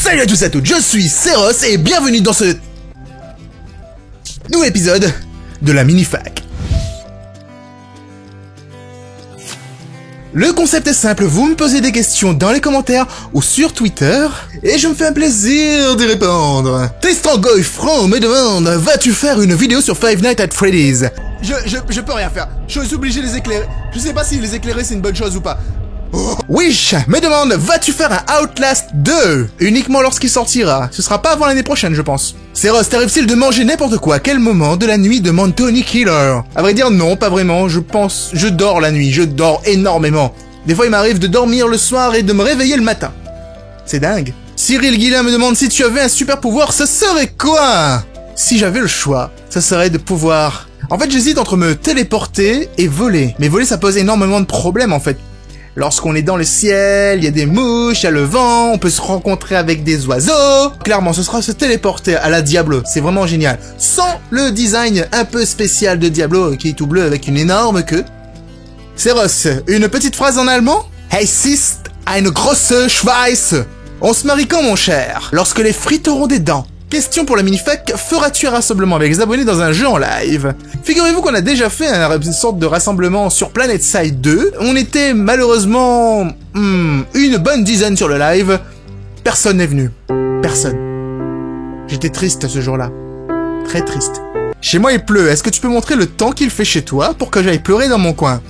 Salut à tous et à toutes, je suis Seros et bienvenue dans ce nouvel épisode de la mini-fac. Le concept est simple, vous me posez des questions dans les commentaires ou sur Twitter et je me fais un plaisir d'y répondre. Tristan Goyfran me demande, vas-tu faire une vidéo sur Five Nights at Freddy's? Je peux rien faire, je suis obligé de les éclairer. Je sais pas si les éclairer c'est une bonne chose ou pas. Wish me demande, vas-tu faire un Outlast 2 uniquement lorsqu'il sortira? Ce sera pas avant l'année prochaine, je pense. Seros, t'arrive-t-il de manger n'importe quoi à quel moment de la nuit, demande Tony Killer. À vrai dire, non, pas vraiment. Je dors la nuit, je dors énormément. Des fois, il m'arrive de dormir le soir et de me réveiller le matin. C'est dingue. Cyril Guillain me demande si tu avais un super pouvoir, ce serait quoi? Si j'avais le choix, ça serait de pouvoir... En fait, j'hésite entre me téléporter et voler. Mais voler, ça pose énormément de problèmes, en fait. Lorsqu'on est dans le ciel, il y a des mouches, il y a le vent, on peut se rencontrer avec des oiseaux. Clairement, ce sera se téléporter à la Diablo, c'est vraiment génial. Sans le design un peu spécial de Diablo, qui est tout bleu avec une énorme queue. Seros, une petite phrase en allemand? Hey sis, eine große Schweiß. On se marie quand, mon cher? Lorsque les frites auront des dents. Question pour la mini-fac, feras-tu un rassemblement avec les abonnés dans un jeu en live? Figurez-vous qu'on a déjà fait une sorte de rassemblement sur PlanetSide 2. On était malheureusement une bonne dizaine sur le live. Personne n'est venu. Personne. J'étais triste ce jour-là. Très triste. Chez moi il pleut, est-ce que tu peux montrer le temps qu'il fait chez toi pour que j'aille pleurer dans mon coin?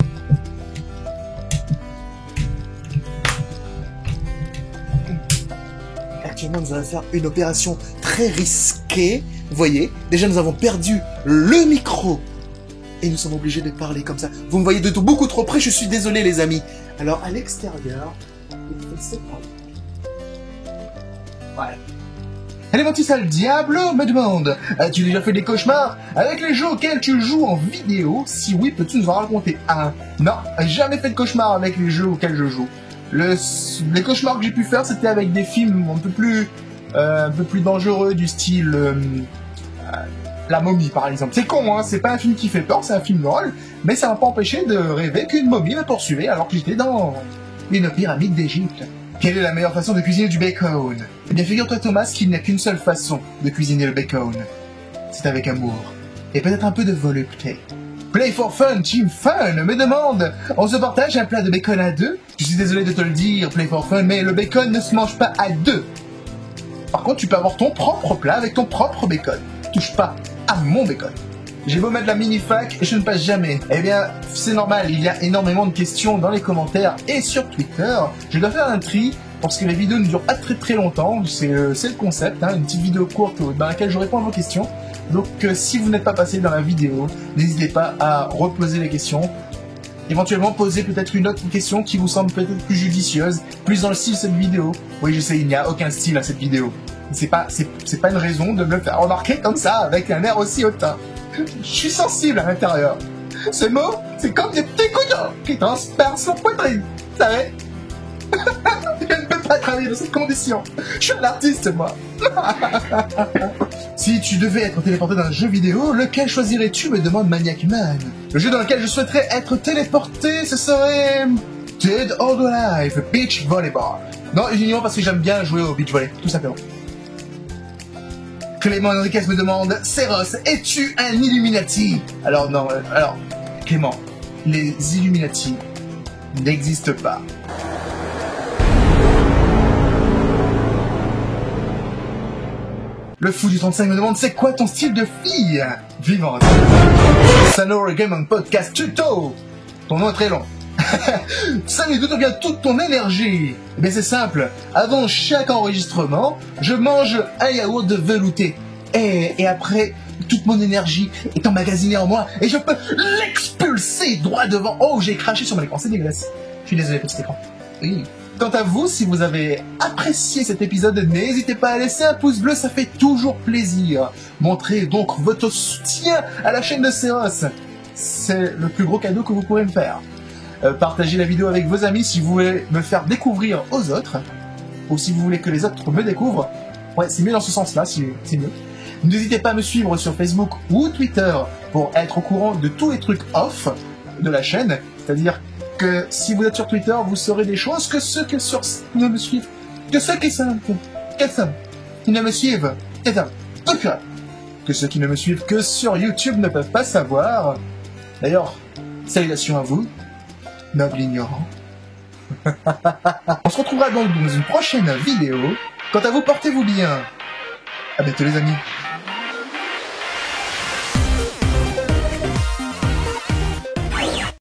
Actuellement, nous allons faire une opération très risquée. Vous voyez, déjà nous avons perdu le micro. Et nous sommes obligés de parler comme ça. Vous me voyez de tout beaucoup trop près, je suis désolé les amis. Alors à l'extérieur, il fait ses problèmes. Voilà. Allez mon petit sale Diablo me demande, as-tu déjà fait des cauchemars avec les jeux auxquels tu joues en vidéo? Si oui, peux-tu nous en raconter un? Non, jamais fait de cauchemar avec les jeux auxquels je joue. Les cauchemars que j'ai pu faire, c'était avec des films un peu plus dangereux, du style La Momie par exemple. C'est con, hein, c'est pas un film qui fait peur, c'est un film drôle, mais ça m'a pas empêché de rêver qu'une momie me poursuivait alors que j'étais dans une pyramide d'Égypte. Quelle est la meilleure façon de cuisiner du bacon? Eh bien figure-toi Thomas qu'il n'y a qu'une seule façon de cuisiner le bacon. C'est avec amour. Et peut-être un peu de volupté. Play for Fun, Team Fun me demande, on se partage un plat de bacon à deux? Je suis désolé de te le dire, Play for Fun, mais le bacon ne se mange pas à deux. Par contre, tu peux avoir ton propre plat avec ton propre bacon. Touche pas à mon bacon. J'ai beau mettre la mini-fac et je ne passe jamais. Eh bien, c'est normal, il y a énormément de questions dans les commentaires et sur Twitter. Je dois faire un tri parce que les vidéos ne durent pas très longtemps. C'est le concept, hein, une petite vidéo courte dans laquelle je réponds à vos questions. Donc si vous n'êtes pas passé dans la vidéo, n'hésitez pas à reposer les questions. Éventuellement poser peut-être une autre question qui vous semble peut-être plus judicieuse, plus dans le style de cette vidéo. Oui je sais, il n'y a aucun style à cette vidéo. C'est pas une raison de me le faire remarquer comme ça, avec un air aussi hautain. Je suis sensible à l'intérieur. Ce mot, c'est comme des petits couillons qui transpercent mon poitrine. Vous savez? Je ne peux pas travailler dans cette condition. Je suis un artiste, moi. Si tu devais être téléporté dans un jeu vidéo, lequel choisirais-tu, me demande Maniac Man. Le jeu dans lequel je souhaiterais être téléporté, ce serait... Dead or Alive, Beach Volleyball. Non, uniquement parce que j'aime bien jouer au beach volley, tout simplement. Clément Enriquez me demande, Seros, es-tu un Illuminati? Alors non, Clément, les Illuminati n'existent pas. Le fou du 35 me demande, c'est quoi ton style de fille? Vivante. Sanor Game Podcast Tuto. Ton nom est très long. Salut, d'où vient toute ton énergie? Eh bien c'est simple, avant chaque enregistrement, je mange un yaourt de velouté. Et après, toute mon énergie est emmagasinée en moi et je peux l'expulser droit devant. Oh, j'ai craché sur mon écran, c'est dégueulasse. Je suis désolé, petit écran. Oui. Quant à vous, si vous avez apprécié cet épisode, n'hésitez pas à laisser un pouce bleu, ça fait toujours plaisir. Montrez donc votre soutien à la chaîne de Seros. C'est le plus gros cadeau que vous pourrez me faire. Partagez la vidéo avec vos amis si vous voulez me faire découvrir aux autres, ou si vous voulez que les autres me découvrent. Ouais, c'est mieux dans ce sens-là, c'est mieux. N'hésitez pas à me suivre sur Facebook ou Twitter pour être au courant de tous les trucs off de la chaîne, c'est-à-dire que si vous êtes sur Twitter, vous saurez des choses que ceux qui ne me suivent, que ceux qui savent. personnes qui ne me suivent, que ceux qui ne me suivent que sur YouTube ne peuvent pas savoir. D'ailleurs, salutations à vous, nobles ignorants. On se retrouvera donc dans une prochaine vidéo. Quant à vous, portez-vous bien. À bientôt les amis.